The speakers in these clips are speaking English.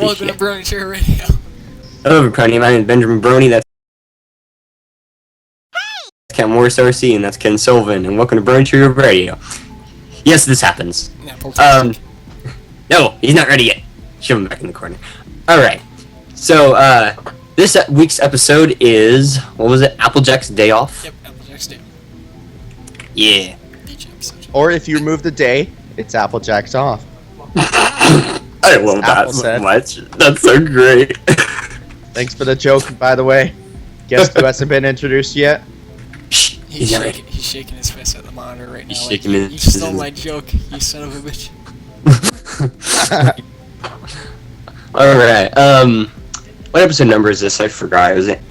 Welcome to BronyTrioRadio. Hello everybody, my name is Benjamin Brony, that's Ken Morris RC, and that's Ken Sullivan, and welcome to BronyTrioRadio. Yes, this happens. No, he's not ready yet. Shove him back in the corner. Alright, so, this week's episode is, what was it, Applejack's Day Off? Yep, Applejack's Day. Yeah. DJ episode. Or if you remove the day, it's Applejack's off. I love that so much. That's so great. Thanks for the joke, by the way. Guess who hasn't been introduced yet? He's shaking his fist at the monitor right now. He's like, shaking his you stole my joke, you son of a bitch. Alright, what episode number is this? I forgot. Was it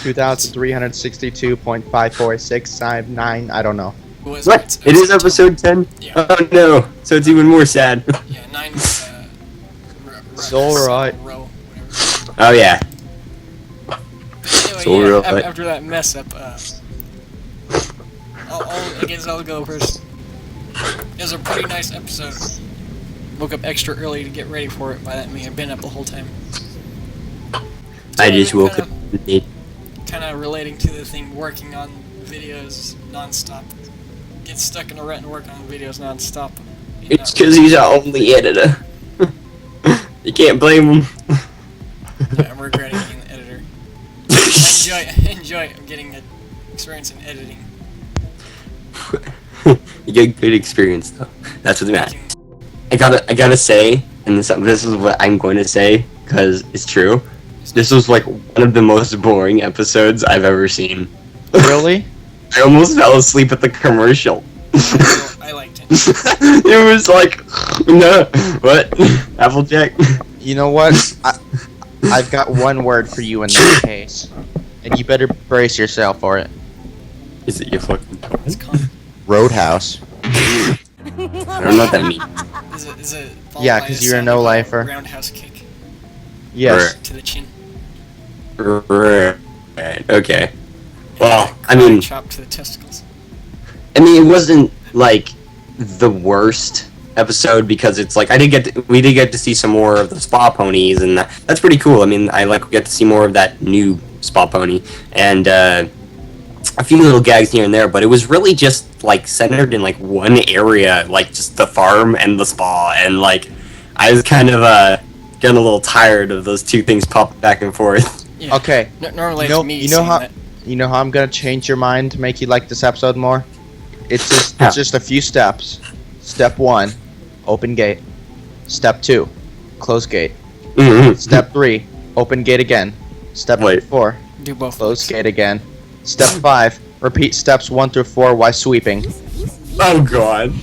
2362.54659? I don't know. What? It is episode 10? Yeah. Oh no, so it's even more sad. Yeah, 9 is, It's alright. Row, Oh yeah. anyway, after that mess up, I guess I'll go first. It was a pretty nice episode. Woke up extra early to get ready for it. By that I mean I've been up the whole time. I just woke up. Kind of relating to the thing, working on videos non-stop. Get stuck in a rut and work on videos non-stop. It's because he's our only editor. You can't blame him. Yeah, I'm regretting being the editor. Enjoy it. I'm getting experience in editing. You get good experience though. That's what matters. I gotta say, and this is what I'm going to say because it's true. This was like one of the most boring episodes I've ever seen. Really? I almost fell asleep at the commercial. I liked it. It was like, no, what? Applejack? You know what? I've got one word for you in this case. And you better brace yourself for it. Is it your fucking It's called. Roadhouse. I don't know what that means. Is it Yeah, because you're a no-lifer. Roundhouse kick Yes. to the chin. Right. Okay. Well, I mean, Chop to the testicles. it wasn't like the worst episode because it's like we did get to see some more of the spa ponies, and that's pretty cool. I mean, I get to see more of that new spa pony and a few little gags here and there, but it was really just like centered in like one area, like just the farm and the spa, and like I was kind of getting a little tired of those two things popping back and forth. Yeah. Okay. Normally it's me you know saying how that. you know how I'm gonna change your mind to make you like this episode more? It's just a few steps. Step 1, open gate. Step 2, close gate. Mm-hmm. Step 3, open gate again. Step 4, Do both. close gate again. Step 5, repeat steps 1 through 4 while sweeping. Oh god.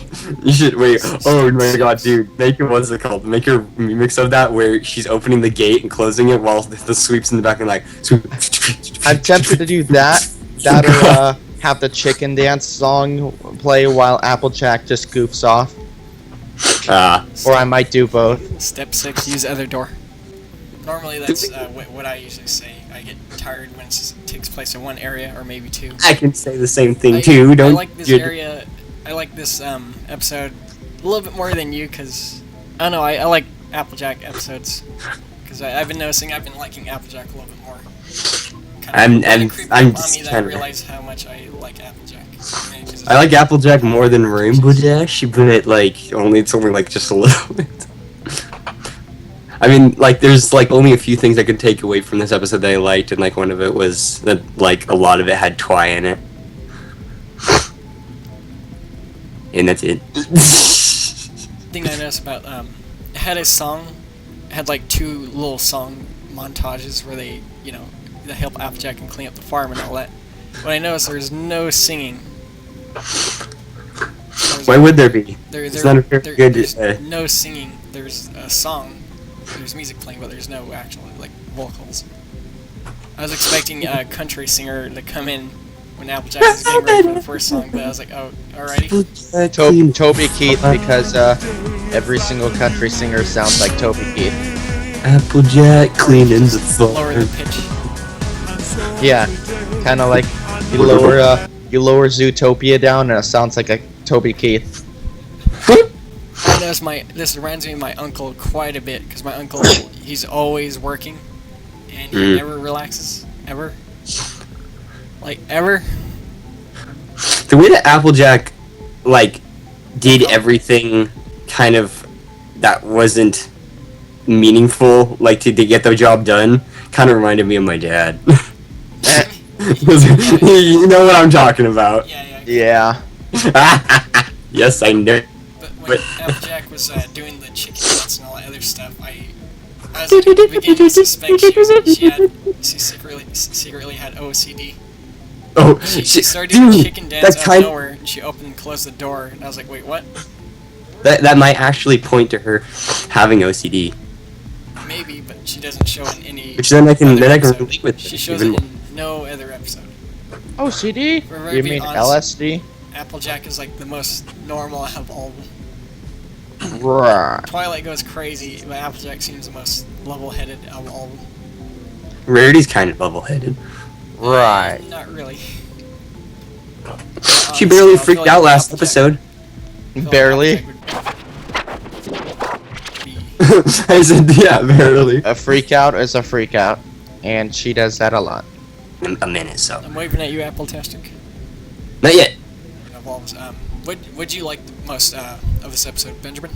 You should wait. Oh my god, dude. Make your what's it called? Make your remix of that where she's opening the gate and closing it while the sweeps in the back and like sweep. I'm tempted to do that. That'll have the chicken dance song play while Applejack just goofs off. Or I might do both. Step 6, use other door. Normally that's what I usually say. I get tired when it takes place in one area or maybe two. I can say the same thing too. I Don't like this area. I like this episode a little bit more than you because I don't know. I like Applejack episodes because I've been noticing I've been liking Applejack a little bit more. I'm just on me that I realize how much I like Applejack. I like Applejack more than Rainbow Dash, but it's only like just a little bit. I mean, like, there's like only a few things I could take away from this episode that I liked, and like one of it was that like a lot of it had Twi in it, and that's it. Thing I noticed about it had a song, it had like 2 little song montages where they help Applejack and clean up the farm and all that. But I noticed there's no singing. Why would there be? There's no singing. There's a song. There's music playing, but there's no actual vocals. I was expecting a country singer to come in when Applejack was getting ready for the first song, but I was like, oh, alrighty. Toby Keith, because every single country singer sounds like Toby Keith. Applejack cleaning the floor. Lower the pitch. Yeah, kind of like you lower Zootopia down and it sounds like a Toby Keith. This reminds me of my uncle quite a bit, because my uncle, he's always working, and he never relaxes, ever. Like, ever. The way that Applejack, like, did everything kind of that wasn't meaningful, like, to get the job done, kind of reminded me of my dad. You know what I'm talking about. Yeah. Yes, I know. But when Applejack was doing the chicken dance and all that other stuff, I was beginning to suspect she secretly had OCD. Oh, she started doing the chicken dance out of nowhere, and she opened and closed the door, and I was like, wait, what? That might actually point to her having OCD. Maybe, but she doesn't show in any. Which then I can relate with. She shows it in no other episode. OCD? You mean honest, LSD? Applejack is like the most normal out of all of them. Right. Twilight goes crazy, but Applejack seems the most level-headed out of all of them. Rarity's kind of level-headed. Right. Not really. She barely freaked out last episode. Barely. I said, yeah, barely. A freak out is a freak out, and she does that a lot. A minute, so. I'm waving at you, Appletastic. Not yet. What'd you like the most of this episode, Benjamin?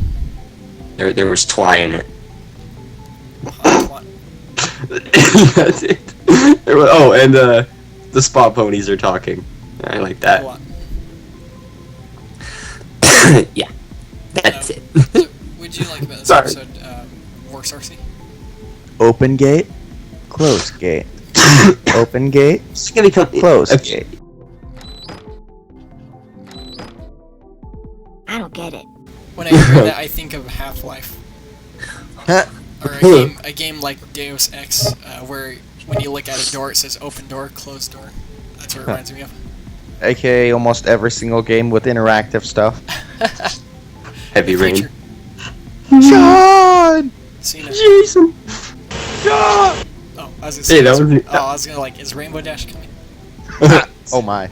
There was Twi in it. That's it. And the spot ponies are talking. I like that. Yeah, that's it. What'd you like about this episode, Works RC? Open gate, close gate. Open gate, close gate. I don't get it. When I hear that, I think of Half-Life. Or a game like Deus Ex, where when you look at a door, it says open door, closed door. That's what it reminds me of. AKA almost every single game with interactive stuff. Heavy Rain. John! Jason! John! Oh, I was gonna say, is Rainbow Dash coming? Oh my.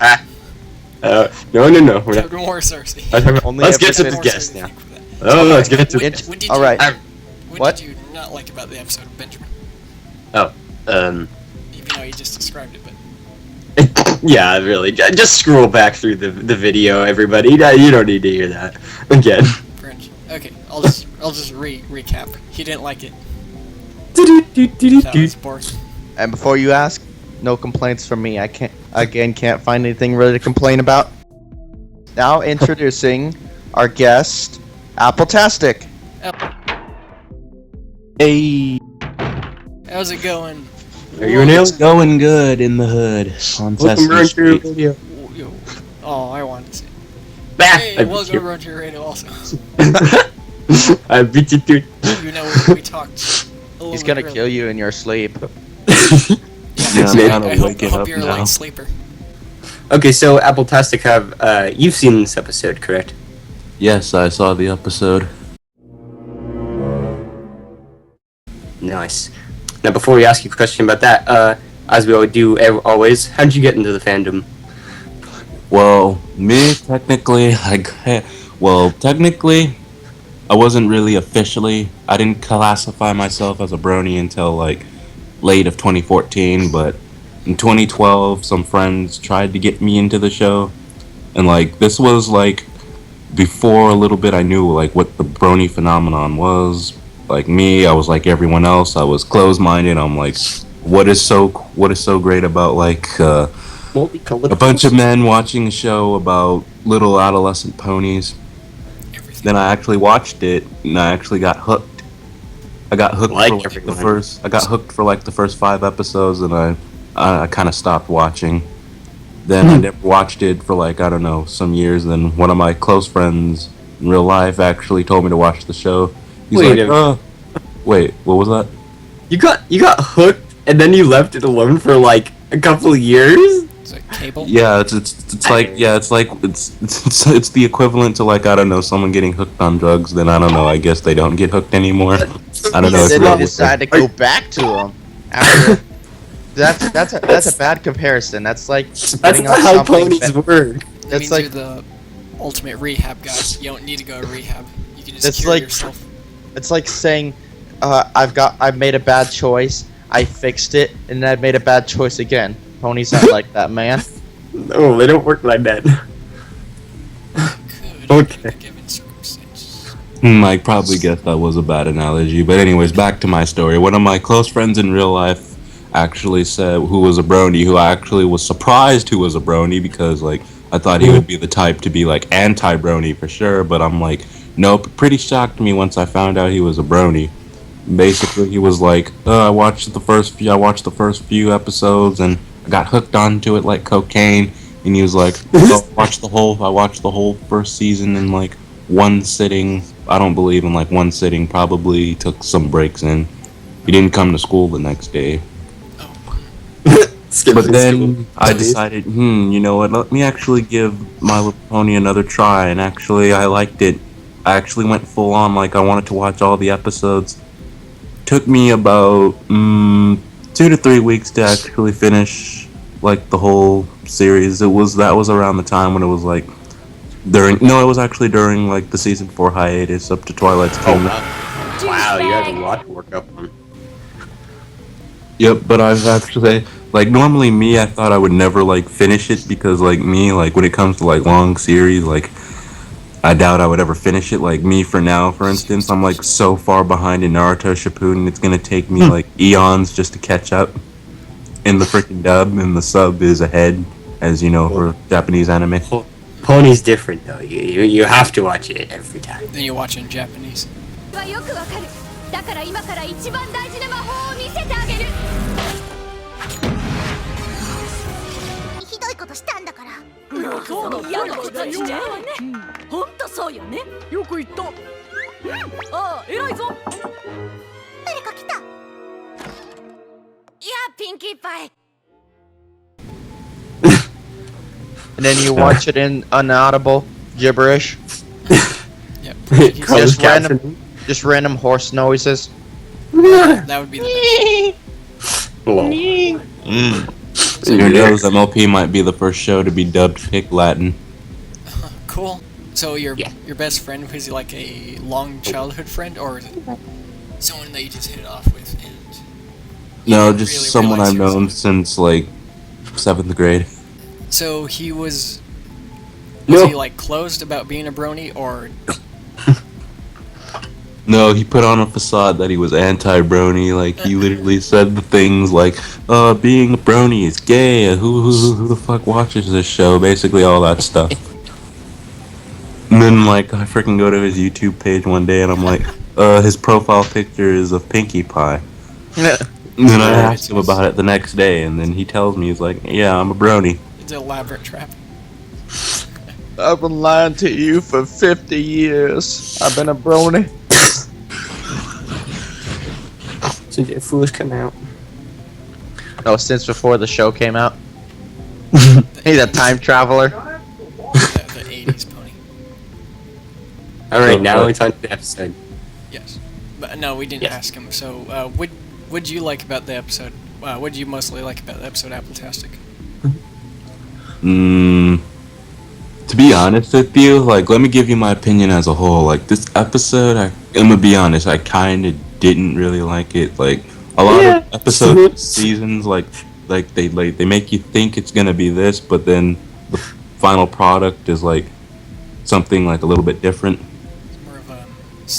No. We're not. More Cersei. Let's get to the guest now. Let's get to it. Alright. What did you not like about the episode, Benjamin? Even though you just described it, but... Yeah, really. Just scroll back through the video, everybody. You don't need to hear that again. French. Okay, I'll just recap. He didn't like it. That was boring. And before you ask, no complaints from me. I can't find anything really to complain about. Now introducing our guest, Appletastic. Hey. How's it going? Are you an alien? It's going good in the hood on Sesame Street. Oh, I wanted to see. Hey, welcome to BronyTrioRadio also. I beat you, dude. You know, we talked a little He's gonna bit kill you in your sleep. Yeah, I'm kind of waking I hope up you're a now. light sleeper. Okay, so Appletastic, you've seen this episode, correct? Yes, I saw the episode. Nice. Now, before we ask you a question about that, as we always, how did you get into the fandom? Well, technically, I wasn't really officially. I didn't classify myself as a brony until like late of 2014, but in 2012, some friends tried to get me into the show, and like this was like before a little bit I knew like what the brony phenomenon was. Like me, I was like everyone else. I was closed-minded. I'm like, what is so great about like a bunch of men watching a show about little adolescent ponies? Then I actually watched it, and I actually got hooked. I got hooked for like the first 5 episodes, and I kind of stopped watching. Then I never watched it for like I don't know some years. Then one of my close friends in real life actually told me to watch the show. He's wait, what was that? You got hooked, and then you left it alone for like a couple of years. It's like cable. Yeah, it's the equivalent to like I don't know someone getting hooked on drugs. Then I don't know. I guess they don't get hooked anymore. I don't know. Then you decide to go back to them. After. That's a bad comparison. That's like that's not how ponies work. That means you're the ultimate rehab guy. You don't need to go to rehab. You can just insecure like- yourself. It's like saying, I've made a bad choice. I fixed it, and then I made a bad choice again. Ponies aren't like that, man. No, they don't work like that. Could Okay. in given circumstances. I probably guess that was a bad analogy. But anyways, back to my story. One of my close friends in real life actually said who was a brony, who I actually was surprised who was a brony because like I thought he would be the type to be like anti-brony for sure, but I'm like, nope. Pretty shocked me once I found out he was a brony. Basically, he was like, I watched the first few episodes and I got hooked onto it like cocaine. And he was like, I watched the whole first season in like one sitting. I don't believe in like one sitting. Probably took some breaks in. He didn't come to school the next day. But then I decided, you know what? Let me actually give My Little Pony another try. And actually, I liked it. I actually went full on. Like I wanted to watch all the episodes. Took me about 2 to 3 weeks to actually finish like the whole series. That was around the time when it was like it was actually during like the season 4 hiatus up to Twilight's Kingdom. Wow, you have a lot to work up on. Yep, but I've actually like normally me, I thought I would never like finish it because like me, like when it comes to like long series, like I doubt I would ever finish it. Like me for now, for instance, I'm like so far behind in Naruto Shippuden, it's gonna take me like eons just to catch up in the freaking dub, and the sub is ahead, as you know, for Japanese anime. Pony's different though. You have to watch it every time. Then you watch it in Japanese. はよくわかる。だから今から一番大事な魔法を見せてあげる。ひどいことしたんだから。そうだ嫌なことしちゃうわね。ほんとそうよね。よく言った。ああ、偉いぞ。誰か来た。いや、ピンキーパイ。 And then you watch it in unaudible gibberish. Yep. Just random horse noises. That would be the best. Who knows, MLP might be the first show to be dubbed Pick Latin. Cool. So your best friend, was he like a long childhood friend, or is it someone that you just hit it off with? And No, didn't just really someone realize I've he was- known since like 7th grade. So he was No. he like closed about being a brony, or No, he put on a facade that he was anti-brony. Like he literally said the things like, being a brony is gay. Who the fuck watches this show?" Basically, all that stuff. And then like I freaking go to his YouTube page one day and I'm like, his profile picture is of Pinkie Pie. And then I asked him about it the next day, and then he tells me he's like, "Yeah, I'm a brony." it's an elaborate trap? I've been lying to you for 50 years. I've been a brony. So did Foolish come out? No, since before the show came out. He's a time traveler. The 80s pony. Alright, now it's on to the episode. Yes, but no, we didn't Yes. ask him. So, what'd you like about the episode? What did you mostly like about the episode, Appletastic? To be honest with you, like, let me give you my opinion as a whole. Like, this episode, I'm gonna be honest, I kind of didn't really like it. Like, a lot of episode seasons, like they make you think it's gonna be this, but then the final product is like something like a little bit different. It's more of a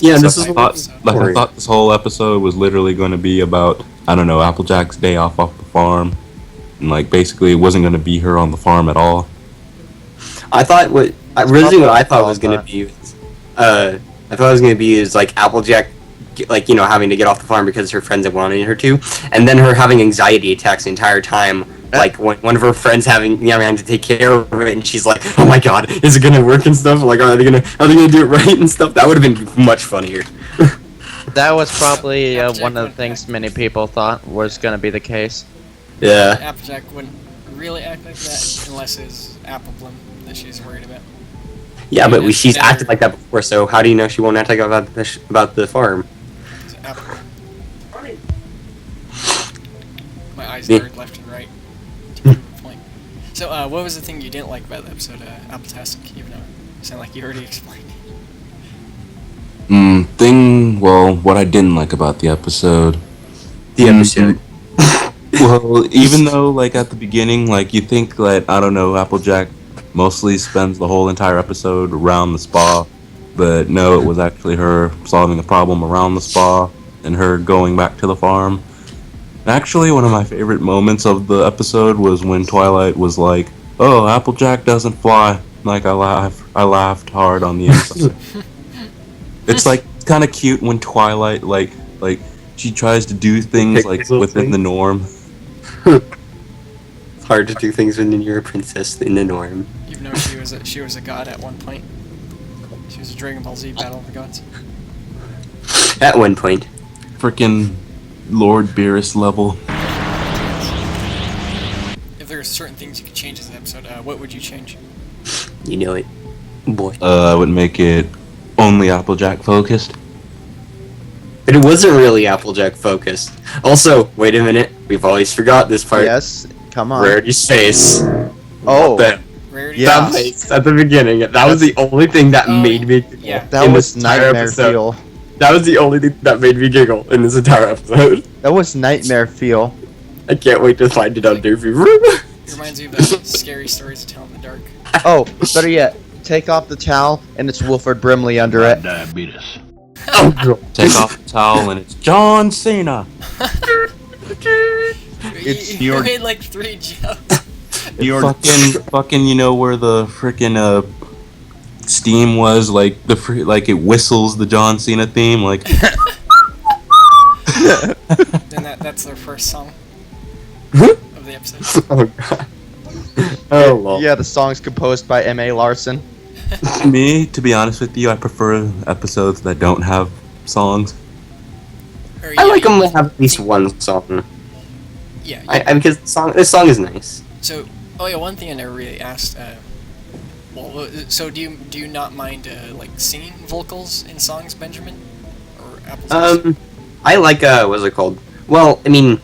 Yeah, this type is episode. I thought this whole episode was literally going to be about, I don't know, Applejack's day off the farm, and like basically it wasn't going to be her on the farm at all. I thought what I thought was gonna be is like Applejack, like, you know, having to get off the farm because her friends had wanted her to, and then her having anxiety attacks the entire time. Like when one of her friends having to take care of it, and she's like, "Oh my god, is it gonna work and stuff? Like, are they gonna do it right and stuff?" That would have been much funnier. That was probably one of the things many people thought was going to be the case. Yeah. Applejack wouldn't really act like that unless it's Apple Bloom that she's worried about. Yeah, but Yeah, she's never- acted like that before, so how do you know she won't act like about the farm? It's Apple Bloom. My eyes Yeah. darted left and right. To prove a point. So, what was the thing you didn't like about the episode, Appletastic? Even though it sounded like you already explained it. What I didn't like about the episode. The episode. Well, even though, like, at the beginning, like, you think that, I don't know, Applejack mostly spends the whole entire episode around the spa, but no, it was actually her solving a problem around the spa and her going back to the farm. Actually, one of my favorite moments of the episode was when Twilight was like, "Oh, Applejack doesn't fly." Like, I laughed hard on the inside. It's like kind of cute when Twilight like she tries to do things like within the norm. It's hard to do things when you're a princess in the norm. Even though she was a god at one point. She was a Dragon Ball Z Battle of the Gods. At one point. Frickin' Lord Beerus level. If there are certain things you could change in this episode, what would you change? You know it, boy. I would make it only Applejack focused. But it wasn't really Applejack focused. Also, wait a minute, we've always forgot this part. Yes, come on. Rarity's face. Oh, That Rarity. Yeah. face at the beginning. That was the only thing that made me giggle. Yeah. that in was this entire nightmare episode. feel. That was the only thing that made me giggle in this entire episode. That was nightmare feel. I can't wait to find it on Doofy. It reminds me of the scary stories to tell in the dark. Oh, better yet, take off the towel and it's Wilford Brimley under it. Diabetes. Oh, God. Take off the towel and it's John Cena. It's you your- made like 3 jokes. Fucking, you know where the frickin' steam was, like like it whistles the John Cena theme, like. Then that's their first song of the episode. Oh, God. Oh, well. Yeah, the song's composed by M.A. Larson. Me, to be honest with you, I prefer episodes that don't have songs. Or, I yeah, like them to have at least one song. Yeah. Because this song is nice. So, one thing I never really asked. So do you not mind like singing vocals in songs, Benjamin, or Applejack? I like what's it called? Well, I mean,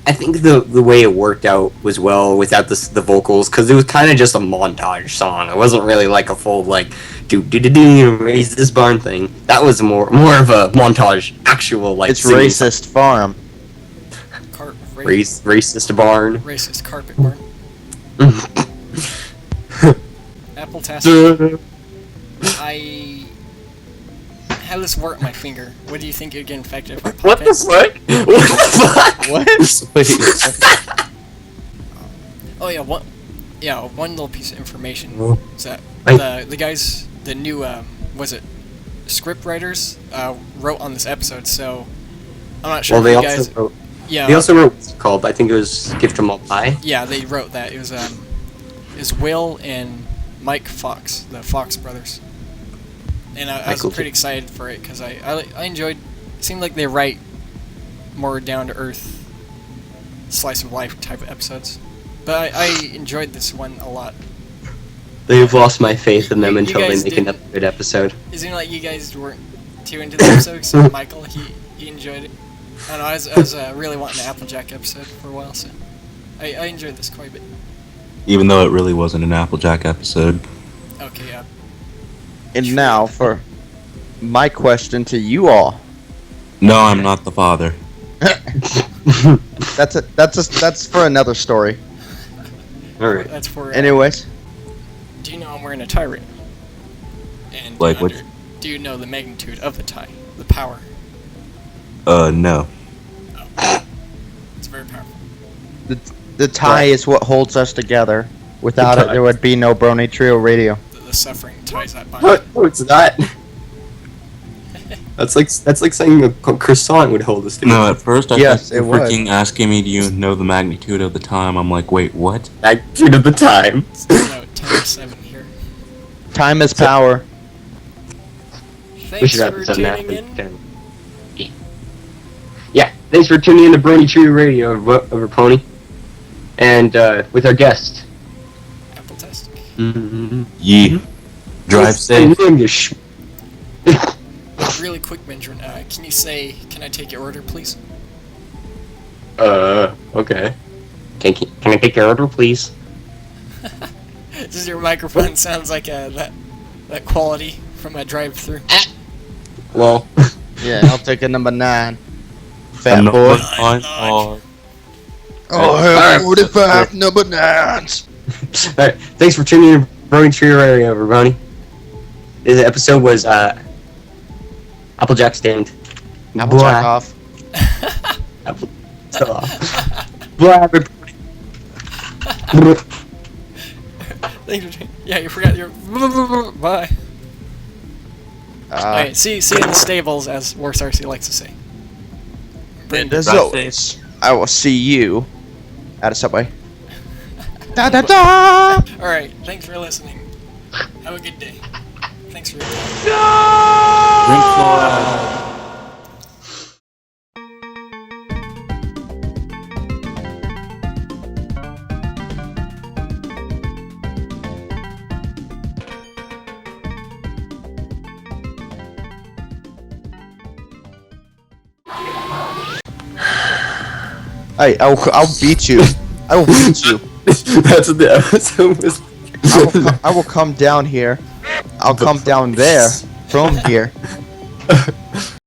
I think the way it worked out was well without the vocals, because it was kind of just a montage song. It wasn't really like a full like do raise this barn thing. That was more of a montage, actual like. It's Racist Farm. Racist barn. Racist carpet barn. Appletastic. I have this wart on my finger. What do you think you'd get infected if I What pop the it? fuck? What the fuck? What? One little piece of information is that Like- the guys, the new script writers wrote on this episode. So I'm not sure. Well, they if you also guys, wrote. yeah, They also wrote what's it called. I think it was Gift from All Pie. yeah, they wrote that. It was Will and Mike Fox, the Fox brothers. And I was Michael pretty excited for it because I enjoyed. It seemed like they write more down to earth, slice of life type of episodes. But I enjoyed this one a lot. They've lost my faith in them You until they guys make didn't- another good episode. It seemed like you guys weren't too into the episode, except Michael. He enjoyed it. I don't know. I was really wanting an Applejack episode for a while, so I enjoyed this quite a bit. Even though it really wasn't an Applejack episode. Okay, yeah. And now for my question to you all. No, I'm not the father. That's for another story. Alright. That's for. Anyways, Do you know I'm wearing a tie right now? And Like do you what? do you know the magnitude of the tie, the power? No. It's very powerful. the tie is what holds us together. Without The it, tie. there would be no Brony Trio Radio. The suffering ties that bind. What's that? That's like saying a croissant would hold us together. No, at first I Yes, thought you it were would. freaking asking me, do you know the magnitude of the time? I'm like, wait, what? Magnitude of the time. No, 10-7 here. Time is power. Thanks have for some tuning math. in. Yeah, thanks for tuning in to BronyTrioRadio over Pony, and with our guest. Appletastic. Mm-hmm. Yee. Drive safe. Really quick, Benjamin. Can you say, "Can I take your order, please"? Okay. Can I take your order, please? Does your microphone sounds like that quality from a drive-through. Well, Yeah, I'll take a number 9. Fat Number boy. 9 hard. I'll have 45 number 9s. alright, thanks for tuning in to BronyTrioRadio, everybody. This episode was Applejack stand. Applejack off. Apple Blah, everybody. Thanks for yeah, you forgot your bye. Alright, see you in the stables, as Worse RC likes to say. As always, I will see you at a Subway. Da da da! Alright, thanks for listening. Have a good day. Thanks for your time. Drink fluoride. Hey, I'll beat you. I will beat you. That's what the episode was. I will come down here. I'll come down there from here.